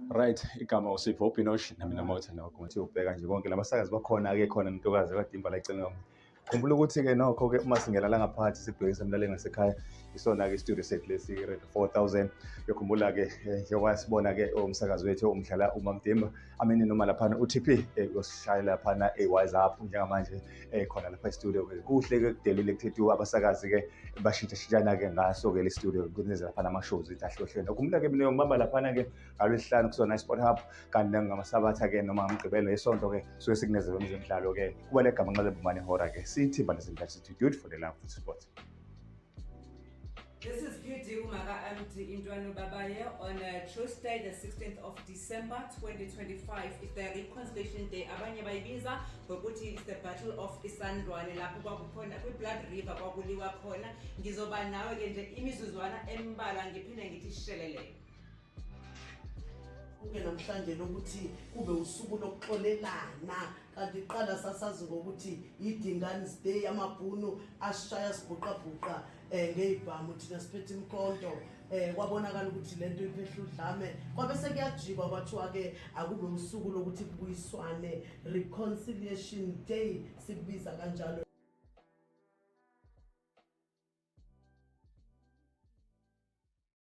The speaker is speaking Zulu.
Right, igama uSipho uPinosh nami noMothana ukuthi ubheka nje konke labasakazi bakhona-ke khona nentokazi ekadimba la eceleni. Khumbula ukuthi-ke nokho-ke uma singena la ngaphakathi sibhekisa emlalweni ngasekhaya isona-ke istudio sethu lesi Radio 4000. Uyakhumbula-ke njengoba sibona-ke umsakazi wethu umdlala uMamdimba amene noma laphana uTP uyosishayela laphana eWise Up njengamanje khona lapha estudio. Kuhle-ke kudelile kuthethiwa abasakazi-ke bashintshashintshana-ke ngaso-ke le studio kwenza laphana ama-shows ethu ahlukahlukene. Khumbula-ke mina ngibamba laphana-ke ngolwesihlanu kusona iSport Hub kanti ngamasabatha-ke noma ngamgqibelo esonto-ke suke sikunezelwe ezemidlalo-ke kuba legama nqalebe mane ihora-ke sithi balezindaba sithi for the love of sport. This is PD Umaga Amdi Indwanu Babaye on Tuesday, the 16th of December 2025. It's the Reconciliation Day. Abanye bayibiza ngokuthi it's the Battle of Isandlwane lapho kwakukhona kwi-Blood River kwakuliwa khona. Ngizoba nawe-ke nje imizuzwana embalwa ngiphinde ngithi shelele. Uke namhlanje lokuthi kube usuku lokuxolelana kanti qala sasazi ngokuthi iDingani's Day amabhunu ashaya sibhuqabhuqa ngeibhamu thina siphethe imkhonto kwabonakala ukuthi lento iphehla udlame kwabe sekuyajikwa kwathiwa ke akube usuku lokuthi kubuyiswane Reconciliation Day sibiza kanjalo.